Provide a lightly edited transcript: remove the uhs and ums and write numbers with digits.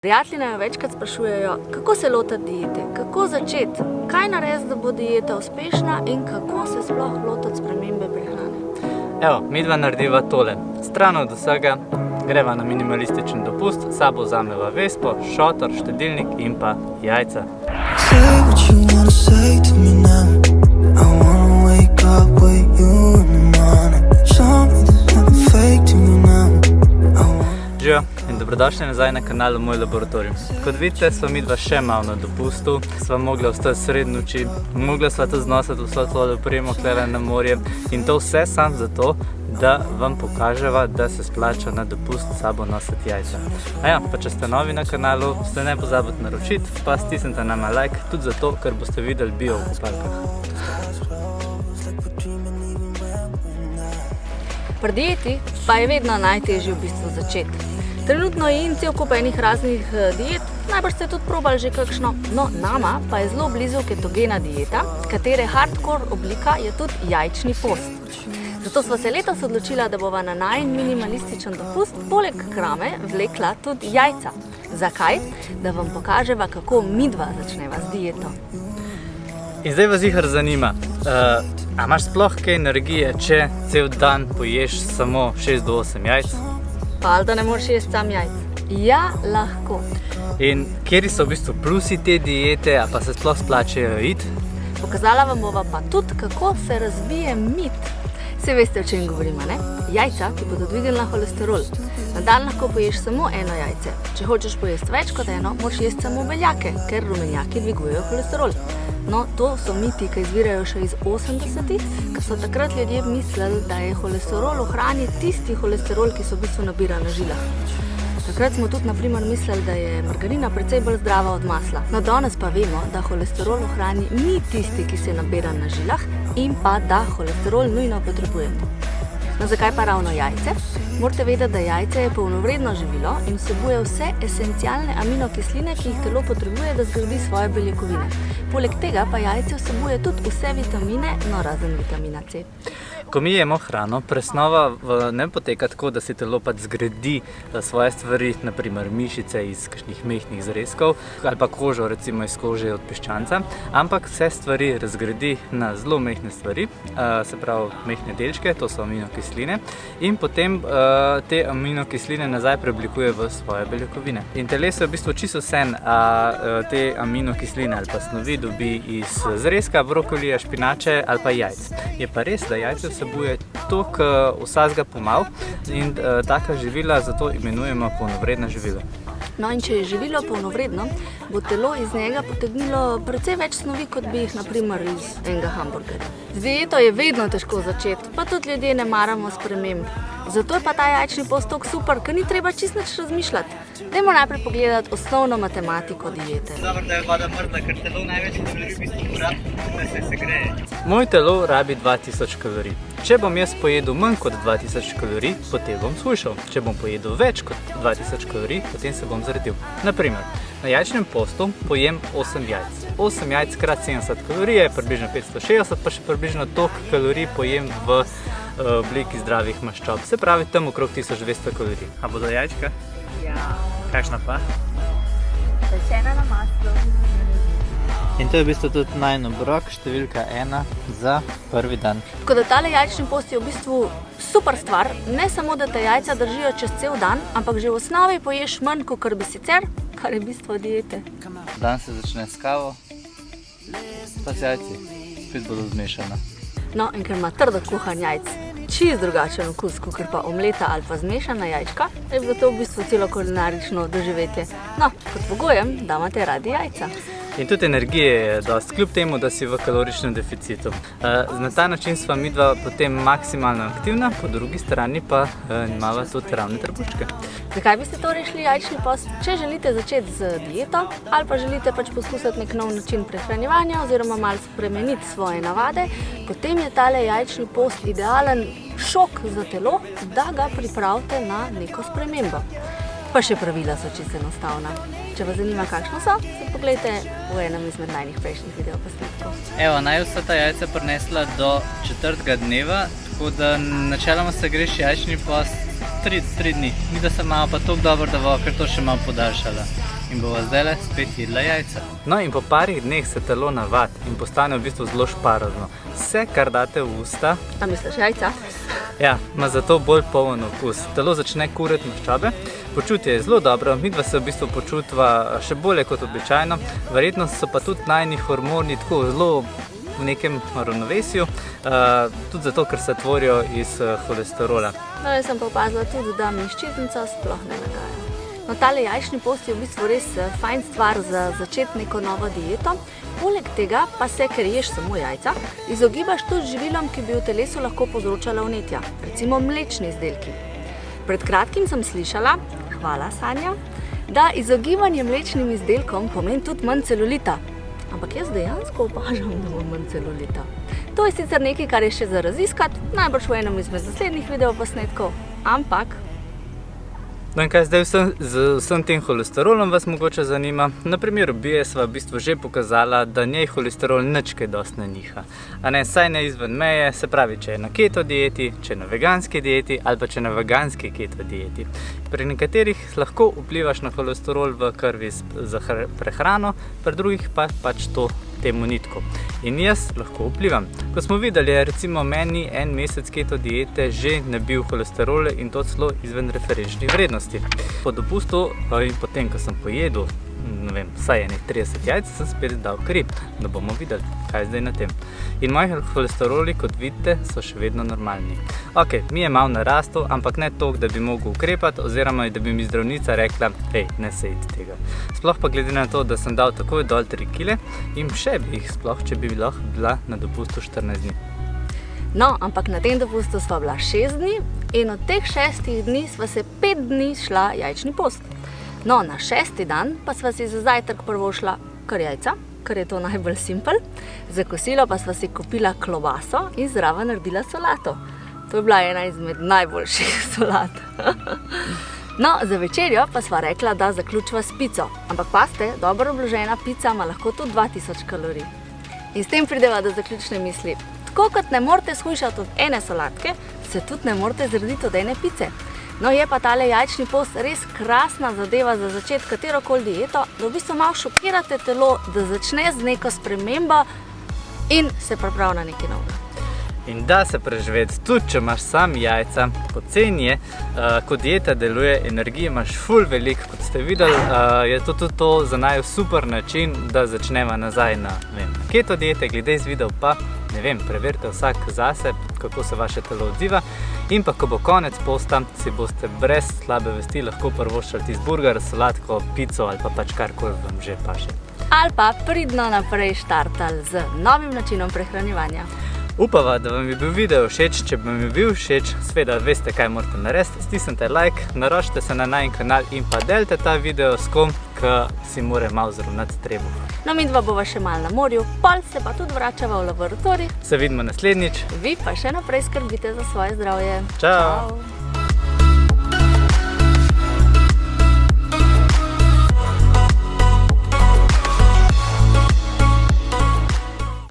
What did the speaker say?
Prijatelji me večkrat sprašujejo, kako se lotiti diete, kako začeti, kaj narediti, da bo dieta uspešna in kako se sploh lotiti spremembe prehrane. Evo, midva narediva tole. Stran od vsega greva na minimalističen dopust, s sabo vzameva vespo, šotor, štedilnik in pa jajca. Živijo in dobrodošli nazaj na kanalu Moj laboratorij. Kot vidite, sva midva še malo na dopustu, sva mogla ostati sred noči, mogla sva tudi znositi vso tole opremo klele na morje in to vse sam zato, da vam pokaževa, da se splača na dopust s sabo nositi jajca. A ja, pa če ste novi na kanalu, ste ne pozabite naročiti, pa stisnite nama like, tudi zato, ker boste videli bio v kopalkah. Pri dieti pa je vedno najtežje v bistvu začeti. Trenutno in cel kup enih raznih diet, najbrž ste tudi probali že kakšno, no nama pa je zelo blizu ketogena dieta, katere hardcore oblika je tudi jajčni post. Zato sva se letos odločila, da bova na najin minimalističen dopust poleg krame vlekla tudi jajca. Zakaj? Da vam pokaževa, kako midva začneva z dieto. In zdaj vas jihar zanima, a imaš sploh kaj energije, če cel dan poješ samo 6 do 8 jajc? Pa ali da ne moreš jesti sam jajc? Ja, lahko. In kjeri so v bistvu plusi te diete, a pa se sploh splačajo iti? Pokazala vam bova pa tudi, kako se razbije mit. Saj veste, o čem govorimo, ne? Jajca, ki bodo dvignila holesterol. Na dan lahko poješ samo eno jajce. Če hočeš pojesti več kot eno, moraš jesti samo beljake, ker rumenjaki dvigujejo holesterol. No, to so miti, ki izvirajo še iz 80-ih, ko so takrat ljudje mislili, da je holesterol v hrani tisti holesterol, ki se v bistvu nabira na žilah. Takrat smo tudi na primer mislili, da je margarina precej bolj zdrava od masla. No, danes pa vemo, da holesterol v hrani ni tisti, ki se nabira na žilah in pa da holesterol nujno potrebujemo. No, zakaj pa ravno jajce? Morate vedeti, da jajce je polnovredno živilo in vsebuje vse esencialne aminokisline, ki jih telo potrebuje, da zgradi svoje beljakovine. Poleg tega pa jajce vsebuje tudi vse vitamine, no razen vitamina C. Ko mi jemo hrano, presnova ne poteka tako, da si telo pač zgradi svoje stvari, naprimer mišice iz kakšnih mehkih zrezkov ali pa kožo, recimo iz kože od piščanca, ampak vse stvari razgradi na zelo mehke stvari, se pravi mehke delčke, to so aminokisline, in potem te aminokisline nazaj preoblikuje v svoje beljakovine. In telesu je v bistvu čisto vseeno, te aminokisline ali pa snovi dobi iz zrezka, brokolija, špinače ali pa jajc. Je pa res, da jajce vsebuje toliko vsakega pomal in taka živila zato imenujemo polnovredna živila. No in če je živilo polnovredno, bo telo iz njega potegnilo precej več snovi, kot bi jih naprimer iz enega hamburgerja. Z dieto je vedno težko začeti, pa tudi ljudje ne maramo sprememb. Zato je pa ta jajčni post tako super, ker ni treba čisto nič razmišljati. Dajmo najprej pogledati osnovno matematiko diete. Dobro, da je voda mrzla, ker telo največji kalorij v bistvu porabi, da se segreje. Moj telo rabi 2000 kalorij. Če bom jaz pojedel manj kot 2000 kalorij, potem bom shujšal. Če bom pojedel več kot 2000 kalorij, potem se bom zredil. Naprimer, na jajčnem postu pojem 8 jajc. 8 jajc krat 70 kalorij je približno 560, pa še približno toliko kalorij pojem v obliki zdravih maščob. Se pravi, tam okrog 1200 kalorij. A bodo jajčka? Ja. Kakšna pa? Pečena na maslu. In to je v bistvu tudi najin obrok, številka 1 za prvi dan. Tako da tale jajčni post je v bistvu super stvar, ne samo da te jajca držijo čez cel dan, ampak že v osnovi poješ manj, kot bi sicer, kar je bistvo diete. Dan se začne s kavo, pa s jajci, spet bodo zmešana. No, in ker ima trdo kuhan jajc čisto drugačen okus, kot pa omleta ali pa zmešana jajčka, je bilo to v bistvu celo kulinarično doživetje. No, pod pogojem, da imate radi jajca. In tudi energije je dosti, kljub temu, da si v kaloričnem deficitu. Na ta način sva midva potem maksimalno aktivna, po drugi strani pa imava tudi ravne trebuščke. Zakaj biste to rešili jajčni post? Če želite začeti z dieto ali pa želite pač poskusiti nek nov način prehranjevanja oziroma malo spremeniti svoje navade, potem je tale jajčni post idealen šok za telo, da ga pripravite na neko spremembo. Pa še pravila so čisto enostavna. Če vas zanima, kakšno so, se pogledajte v enem izmed najnih prejšnjih videoposnetkov. Evo, naj vsa ta jajca prinesla do 4. dneva, tako da načeloma se greš jajčni post 3 dni. Mi da se malo pa toliko dobro, da bo kar to še malo podaljšala. in bova zdaj spet jedla jajca. No in po parih dneh se telo navadi in postane v bistvu zelo šparozno. Vse, kar date v usta, A misliš jajca? ja, ima zato bolj poln okus. Telo začne kuriti maščobe, počutje je zelo dobro, midva se v bistvu počutva še bolje kot običajno, verjetno so pa tudi najini hormoni tako zelo v nekem ravnovesju, tudi zato, ker se tvorijo iz holesterola. No, jaz sem pa opazila tudi, da mi ščitnica sploh ne nagaja. No, tale jajčni post je v bistvu res fajn stvar za začeti neko novo dieto. Poleg tega pa se, ker ješ samo jajca, izogibaš tudi živilom, ki bi v telesu lahko povzročala vnetja, recimo mlečni izdelki. Pred kratkim sem slišala, hvala Sanja, da izogibanje mlečnim izdelkom pomeni tudi manj celulita. Ampak jaz dejansko opažam, da imam manj celulita. To je sicer nekaj, kar je še za raziskati, najbrž v enem izmed naslednjih videoposnetkov, ampak No in kaj zdaj z vsem tem holesterolom vas mogoče zanima? Na primeru Bije sva v bistvu že pokazala, da njej holesterol nič kaj dosti ne niha. A ne, saj ne izven meje, se pravi, če je na keto dieti, če je na veganski dieti ali pa če je na veganski keto dieti. Pri nekaterih lahko vplivaš na holesterol v krvi za prehrano, pri drugih pa pač to temu ni tako. In jaz lahko vplivam. Ko smo videli, je recimo meni en mesec keto diete že nabil holesterole in to celo izven referenčnih vrednosti. Po dopustu in potem, ko sem pojedel, ne vem, vsaj enih 30 jajc, sem spet dal kri, da bomo videli, kaj je zdaj na tem. In moji holesteroli, kot vidite, so še vedno normalni. Ok, mi je malo narastel, ampak ne toliko, da bi mogel ukrepati, oziroma da bi mi zdravnica rekla, hej, ne se iti tega. Sploh pa glede na to, da sem dal takoj dol 3 kile in še bi jih sploh, če bi lahko bila na dopustu 14 dni. No, ampak na tem dopustu sva bila 6 dni in od teh 6 dni sva se 5 dni šla jajčni post. No, na 6. dan pa sva si za zajtrk prvo šla kar jajca, ker je to najbolj simpel. Za kosilo pa sva si kupila klobaso in zraven naredila solato. To je bila ena izmed najboljših solat. No, za večerjo pa sva rekla, da zaključiva s pico. Ampak pazite, dobro obložena pica ima lahko tudi 2000 kalorij. In s tem prideva do zaključne misli. Tako kot ne morete shujšati od ene solatke, se tudi ne morete zrediti od ene pice. No, je pa tale jajčni post res krasna zadeva za začeti katerokoli dieto, da v bistvu malo šokirate telo, da začne z neko spremembo in se pripravi na nekaj novega. In da se preživeti, tudi če imaš sam jajca, poceni je, ko dieta deluje, energije imaš ful veliko, kot ste videli, je to tudi to za naju super način, da začneva nazaj na keto diete, glede iz videov pa, ne vem, preverite vsak zase, kako se vaše telo odziva in pa, ko bo konec posta, si boste brez slabe vesti lahko prvoščali tisti burger, solatko, pico ali pa pač karkoli vam že paše. Ali pa pridno naprej štartali z novim načinom prehranjevanja. Upava, da vam je bil video všeč, če vam je bil všeč, seveda veste, kaj morate narediti, stisnite like, naročite se na najin kanal in pa delite ta video s kom, ki si more malo zravnati trebuh. No, midva bova še malo na morju, pol se pa tudi vračava v laboratorij. Se vidimo naslednjič. Vi pa še naprej skrbite za svoje zdravje. Čau!